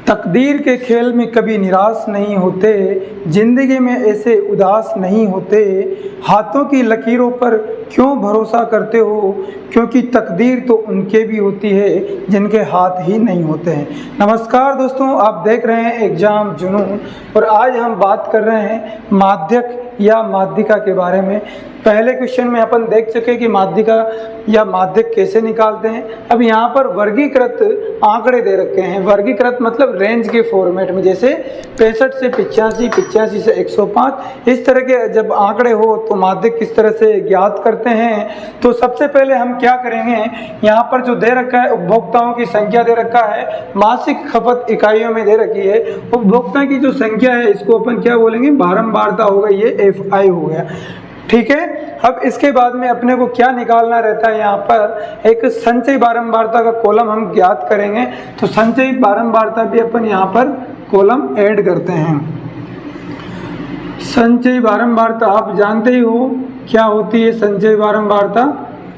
तकदीर के खेल में कभी निराश नहीं होते, जिंदगी में ऐसे उदास नहीं होते, हाथों की लकीरों पर क्यों भरोसा करते हो, क्योंकि तकदीर तो उनके भी होती है जिनके हाथ ही नहीं होते हैं। नमस्कार दोस्तों, आप देख रहे हैं एग्जाम जुनून और आज हम बात कर रहे हैं माध्यक या माध्यिका के बारे में। पहले क्वेश्चन में अपन देख चुके कि माध्यिका या माध्यक कैसे निकालते हैं। अब यहाँ पर वर्गीकृत आंकड़े दे रखे हैं, वर्गीकृत मतलब रेंज के फॉर्मेट में, जैसे 65 से 85, 85 से 105, इस तरह के जब आंकड़े हो तो माध्यक किस तरह से ज्ञात करते हैं। तो सबसे पहले हम क्या करेंगे, यहाँ पर जो दे रखा है उपभोक्ताओं की संख्या दे रखा है, मासिक खपत इकाइयों में दे रखी है। उपभोक्ता की जो संख्या है इसको अपन क्या बोलेंगे, बारंबारता होगा, ये FI हो गया। ठीक है, अब इसके बाद में अपने को क्या निकालना रहता है, यहाँ पर एक संचयी बारंबारता का कॉलम हम ज्ञात करेंगे। तो संचयी बारंबारता भी अपन यहाँ पर कॉलम ऐड करते हैं। संचयी बारंबारता आप जानते ही हो क्या होती है। संचयी बारंबारता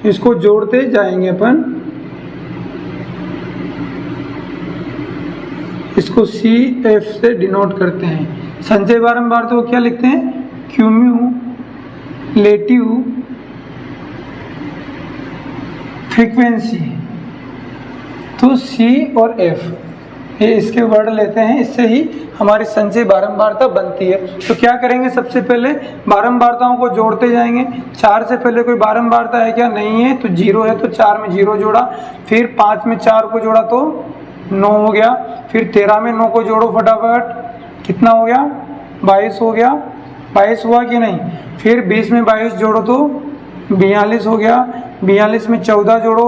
इसको जोड़ते जाएंगे अपन, इसको CF से डिनोट करते हैं। संचयी बारंबारता को क्या लिखते हैं, क्यूम्युलेटिव फ्रीक्वेंसी। तो C और F ये इसके वर्ड लेते हैं, इससे ही हमारी संचयी बारंबारता बनती है। तो क्या करेंगे, सबसे पहले बारंबारताओं को जोड़ते जाएंगे। 4 से पहले कोई बारंबारता है क्या, नहीं है, तो 0 है, तो 4 में 0 जोड़ा, फिर 5 में 4 को जोड़ा तो 9 हो गया, फिर 13 में 9 को जोड़ो फटाफट, कितना हो गया, 22 हो गया, 22 हुआ कि नहीं। फिर 20 में 22 जोड़ो तो 42 हो गया, 42 में 14 जोड़ो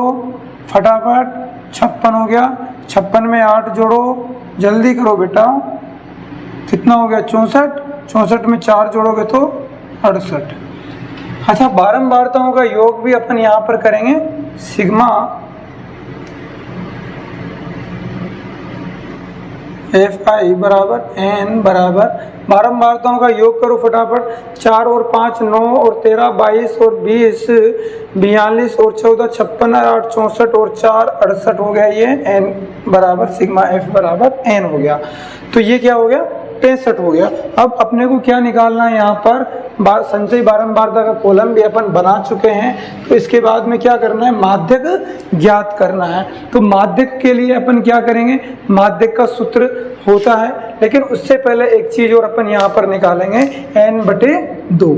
फटाफट, 56 हो गया, 56 में 8 जोड़ो, जल्दी करो बेटा, कितना हो गया, 64, 64 में 4 जोड़ोगे तो 68। अच्छा, बारंबारताओं का योग भी अपन यहाँ पर करेंगे, सिग्मा FI बराबर N बराबर, बारंबारताओं का योग करो फटाफट, 4 और 5 9 और 13 22 और 20 42 और 14 56 और 8 64 और 4 68 हो गया। ये N बराबर सिग्मा F बराबर N हो गया। तो ये क्या हो गया, 63 हो गया। अब अपने को क्या निकालना है, यहाँ पर संचयी बारंबारता का कॉलम भी अपन बना चुके हैं। तो इसके बाद में क्या करना है, माध्यक ज्ञात करना है। तो माध्यक के लिए अपन क्या करेंगे, माध्यक का सूत्र होता है, लेकिन उससे पहले एक चीज और अपन यहाँ पर निकालेंगे, N/2।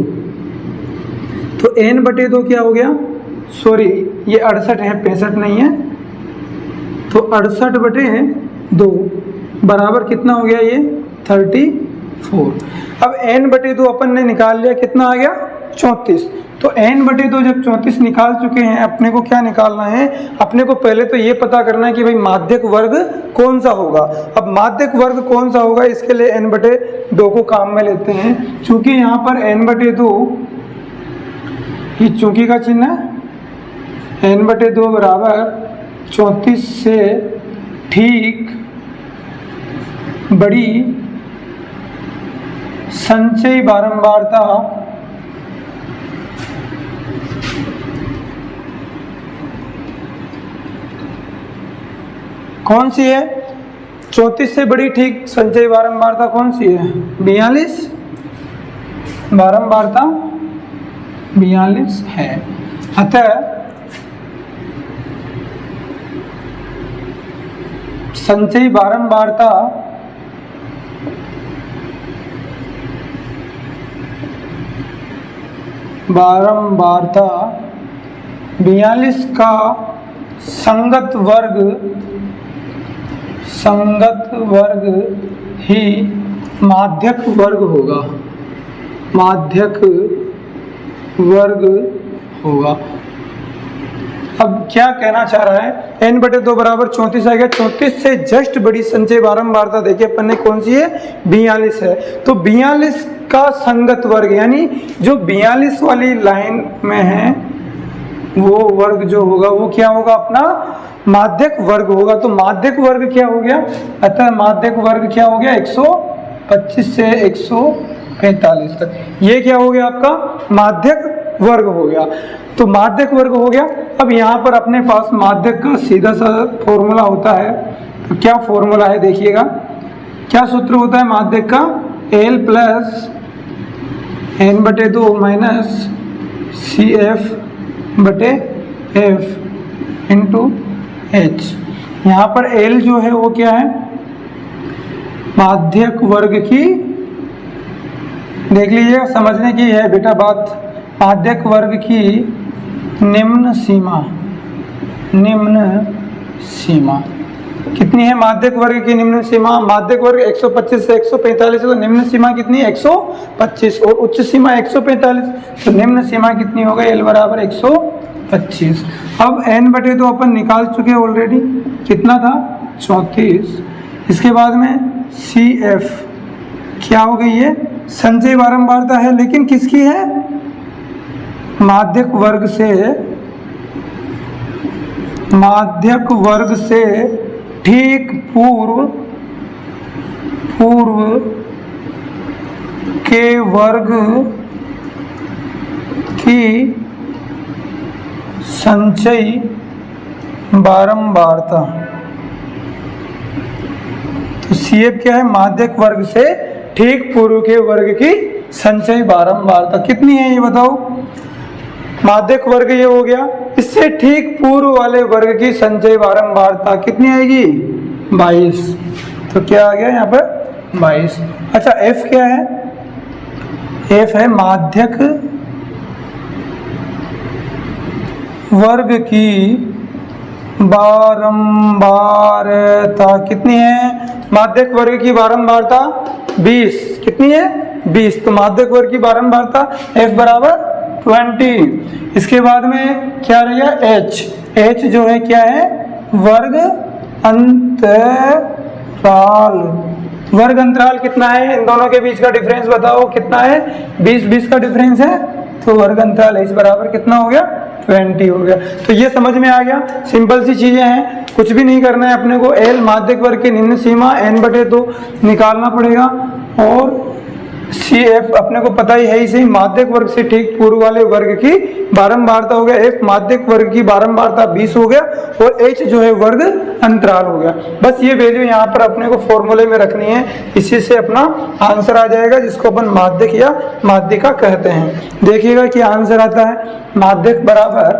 तो N/2 क्या हो गया, सॉरी ये 68 है, 65 नहीं है, तो 68/2 बराबर कितना हो गया, ये 34। अब N/2 अपन ने निकाल लिया, कितना आ गया, 34। तो N/2 जब 34 निकाल चुके हैं, अपने को क्या निकालना है, अपने को पहले तो ये पता करना है कि भाई माध्यक वर्ग कौन सा होगा। अब माध्यक वर्ग कौन सा होगा, इसके लिए N/2 को काम में लेते हैं। चूंकि यहाँ पर N/2 ये चूंकि का चिन्ह है, N/2 बराबर 34 से ठीक बड़ी संचयी बारंबारता कौन सी है, 34 से बड़ी ठीक संचयी बारंबारता कौन सी है, 42 बारंबारता 42 है। अतः संचयी बारंबारता बारंबारता 42 का संगत वर्ग ही माध्यक वर्ग होगा, माध्यक वर्ग होगा। अब क्या कहना चाह रहा है, N/2 बराबर 34 आ गया। 34 से जस्ट बड़ी संचयी बारंबारता देखिए अपन ने कौन सी है, 42 है। तो 42 का संगत वर्ग, यानी जो 42 वाली लाइन में है वो वर्ग जो होगा वो क्या होगा, अपना माध्यक वर्ग होगा। तो माध्यक वर्ग क्या हो गया, अतः माध्यक वर्ग क्या हो गया, 125 से 145 तक, ये क्या हो गया आपका माध्यक वर्ग हो गया। तो माध्यक वर्ग हो गया। अब यहाँ पर अपने पास माध्यक का सीधा सा फॉर्मूला होता है। तो क्या फॉर्मूला है देखिएगा, क्या सूत्र होता है माध्यक का? L plus n/2 minus CF/F into H। यहाँ पर L जो है वो क्या है? माध्यक वर्ग की, देख लीजिए समझने की है बेटा बात, माध्यक वर्ग की निम्न सीमा। निम्न सीमा कितनी है माध्यक वर्ग की निम्न सीमा? माध्यक वर्ग 125 से 145 है, तो निम्न सीमा कितनी है? 125, और उच्च सीमा 145, तो निम्न सीमा कितनी होगा? L बराबर 125। अब n/2 अपन निकाल चुके हैं ऑलरेडी, कितना था? 34। इसके बाद में CF क्या हो गई है? संचयी बारंबारता है, लेकिन किसकी है? माध्यक वर्ग से ठीक पूर्व के वर्ग की संचयी बारंबारता। तो CF क्या है? माध्यक वर्ग से ठीक पूर्व के वर्ग की संचयी बारंबारता कितनी है ये बताओ? माध्यक वर्ग ये हो गया, इससे ठीक पूर्व वाले वर्ग की संचयी बारंबारता कितनी आएगी? 22। तो क्या आ गया यहाँ पर? 22। अच्छा F क्या है? F है माध्यक वर्ग की बारंबारता कितनी है? माध्यक वर्ग की बारंबारता 20। कितनी है? 20। तो माध्यक वर्ग की बारंबारता F बराबर 20। इसके बाद में क्या रह गया? H जो है क्या है? वर्ग अंतराल। वर्ग अंतराल कितना है? इन दोनों के बीच का डिफरेंस बताओ कितना है? 20 का डिफरेंस है, तो वर्ग अंतराल H बराबर कितना हो गया? 20 हो गया। तो ये समझ में आ गया, सिंपल सी चीजें हैं, कुछ भी नहीं करना है अपने को। L माध्यक वर्ग की निम्न सीमा n/2 निकालना पड़ेगा, और CF अपने को पता ही है, इसे माध्यक वर्ग से ठीक पूर्व वाले वर्ग की बारंबारता हो गया। F माध्यक वर्ग की बारंबारता 20 हो गया, और H जो है वर्ग अंतराल हो गया। बस ये वैल्यू यहाँ पर अपने को फॉर्मूले में रखनी है, इसी से अपना आंसर आ जाएगा, जिसको अपन माध्यक या माध्यिका कहते हैं। देखिएगा कि आंसर आता है माध्यक बराबर,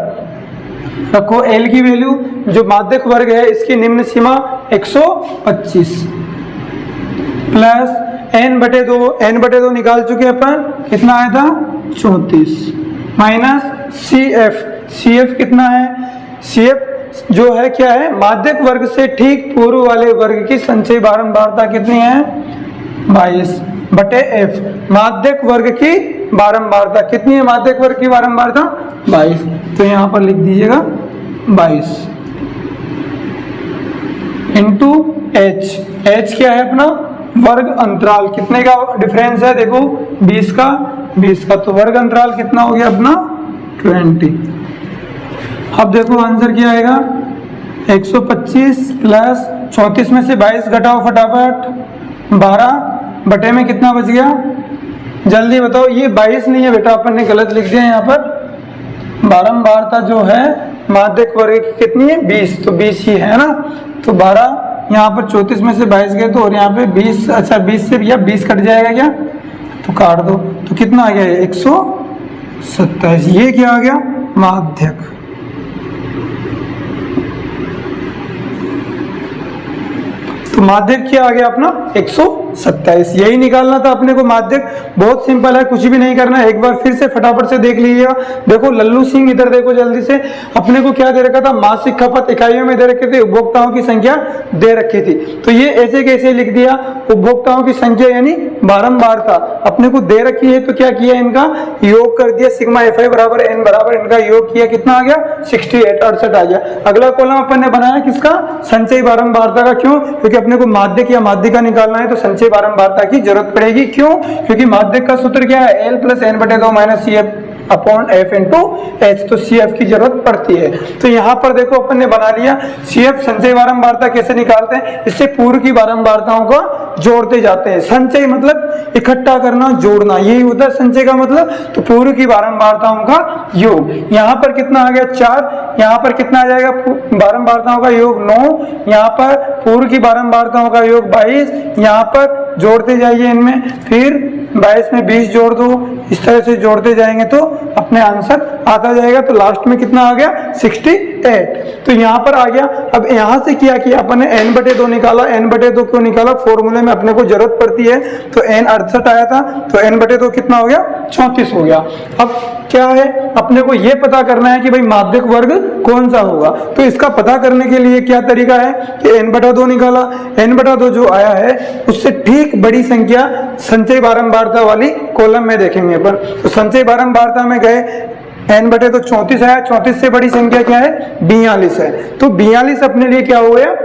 रखो L की वैल्यू, जो माध्यक वर्ग है इसकी निम्न सीमा 125 प्लस n/2 निकाल चुके अपन, कितना आया था? 34 माइनस CF कितना है? CF जो है क्या है? माध्यक वर्ग से ठीक पूर्व वाले वर्ग की संचयी बारंबारता कितनी है? 22/F। माध्यक वर्ग की बारंबारता कितनी है? माध्यक वर्ग की बारंबारता 22। तो यहाँ पर लिख दीजिएगा 22 इंटू H क्या है अपना? वर्ग अंतराल। कितने का डिफरेंस है? देखो 20 का, तो वर्ग अंतराल कितना हो गया अपना? 20। अब देखो आंसर क्या आएगा? 125 प्लस 34 में से 22 घटाओ फटाफट, 12 बटे में कितना बच गया? जल्दी बताओ। ये 22 नहीं है बेटा, अपन ने गलत लिख दिया यहाँ पर। बारंबारता जो है माध्यक वर्ग की कितनी है? 20, तो 20 ही है ना। तो 12 यहाँ पर 34 में से 22 गए, तो और यहाँ पे 20, अच्छा 20 से भैया 20 कट जाएगा क्या? तो काट दो, तो कितना आ गया? 127। ये क्या आ गया? माध्यक। तो माध्यक क्या आ गया अपना? 127। यही निकालना था अपने को माध्यक। बहुत सिंपल है, कुछ भी नहीं करना है। एक बार फिर से फटाफट से देख लीजिएगा। देखो लल्लू सिंह, इधर देखो जल्दी से। अपने को क्या दे रखा था? मासिक खपत इकाइयों में दे रखे थे, उपभोक्ताओं की संख्या दे रखी थी। तो ये ऐसे कैसे लिख दिया? उपभोक्ताओं की संख्या यानी बारंबारता अपने को दे रखी है, तो क्या किया? इनका योग कर दिया। सिग्मा Fi बराबर n बराबर इनका योग किया, कितना आ गया? 68 आ गया। अगला कॉलम अपन ने बनाया किसका? संचयी बारंबारता का। क्यों? क्योंकि अपने को माध्यक या माध्यिका निकालना है, तो संचयी बारंबारता की जरूरत पड़ेगी। क्यों? क्योंकि माध्यक का सूत्र क्या है? L plus n/2 minus CF/F into H। तो CF की जरूरत पड़ती है। तो यहाँ पर देखो अपन ने बना लिया। CF संचयी बारंबारता कैसे निकालते हैं? इससे पूर्व की बारंबारताओं का जोड़ते जाते हैं। संचय मतलब इकट्ठा करना, जोड़ना, यही होता है संचय का मतलब। तो पूर्व की बारंबारताओं का योग, यहाँ पर कितना आ गया 4, यहाँ पर कितना आ जाएगा बारंबारताओं का योग 9, यहाँ पर पूर्व की बारंबारताओं का योग 22, यहाँ पर जोड़ते जाइए इनमें, फिर 22 में 20 जोड़ दो, इस तरह से जोड़ते जाएंगे तो अपने आंसर आता जाएगा। तो लास्ट में कितना आ गया 68। तो यहाँ पर आ गया। अब यहाँ से क्या किया अपन ने, n/2 निकाला। n/2 क्यों निकाला, फॉर्मूले में अपने को जरूरत पड़ती है। तो n 68 आया था, तो n/2 कितना हो गया 34 हो गया। अब क्या है, अपने को ये पता करना है कि भाई माध्यक वर्ग कौन सा होगा। तो इसका पता करने के लिए क्या तरीका है कि n/2 निकाला, n/2 जो आया है उससे ठीक बड़ी संख्या संचय बारंबारता वाली कॉलम में देखेंगे अपन। तो संचय बारंबारता में गए, n/2 34 आया, 34 से बड़ी संख्या क्या है 42 है। तो 42 अपने लिए क्या हो गया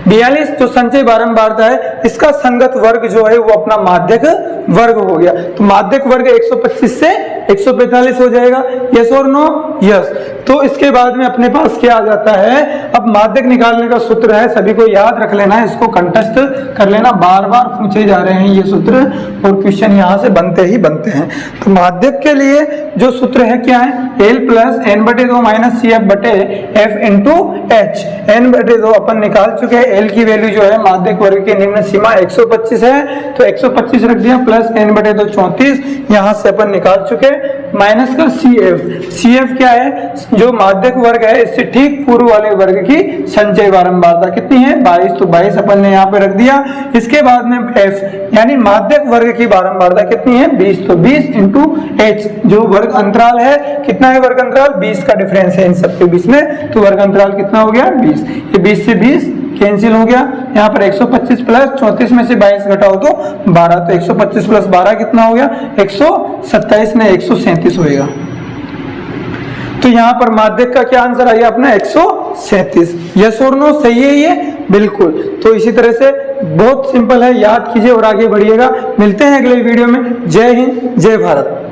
42 जो संचय बारंबारता है इसका संगत वर्ग जो है वो अपना माध्यक वर्ग हो गया। तो माध्यक वर्ग 125 से 145 हो जाएगा, यस और नो, यस। तो इसके बाद में अपने पास क्या आ जाता है, अब माध्यक निकालने का सूत्र है, सभी को याद रख लेना है, इसको कंठस्थ कर लेना, बार बार पूछे जा रहे हैं ये सूत्र और क्वेश्चन यहाँ से बनते ही बनते हैं। तो माध्यक के लिए जो सूत्र है क्या है, L + n/2 - CF/F × H। n/2 अपन निकाल चुके हैं, L की वैल्यू जो है माध्यक वर्ग की निम्न सीमा 125 है, तो 125 रख दिया, प्लस n/2 34, यहाँ से अपन निकाल चुके, माइनस का CF क्या है, जो माध्यक वर्ग है इससे ठीक पूर्व वाले वर्ग की संचय बारंबारता कितनी है 22, तो 22 अपन ने यहाँ पे रख दिया। इसके बाद में F यानी माध्यक वर्ग की बारंबारता कितनी है 20, तो 20 × H जो वर्ग अंतराल है, कितना है वर्ग अंतराल 20 का डिफरेंस है इन सबके बीच में, तो वर्ग अंतराल कितना हो गया 20। ये 20 से 20 कैंसिल हो गया, यहाँ पर 125 प्लस 34 में से 22 घटाओ तो 12, तो 125 प्लस 12 कितना हो गया 127 में 137 होएगा। तो यहाँ पर माध्यक का क्या आंसर आ गया अपना 137, यस और नो, सही है ये बिल्कुल। तो इसी तरह से बहुत सिंपल है, याद कीजिए और आगे बढ़िएगा। मिलते हैं अगले वीडियो में। जय हिंद, जय भारत।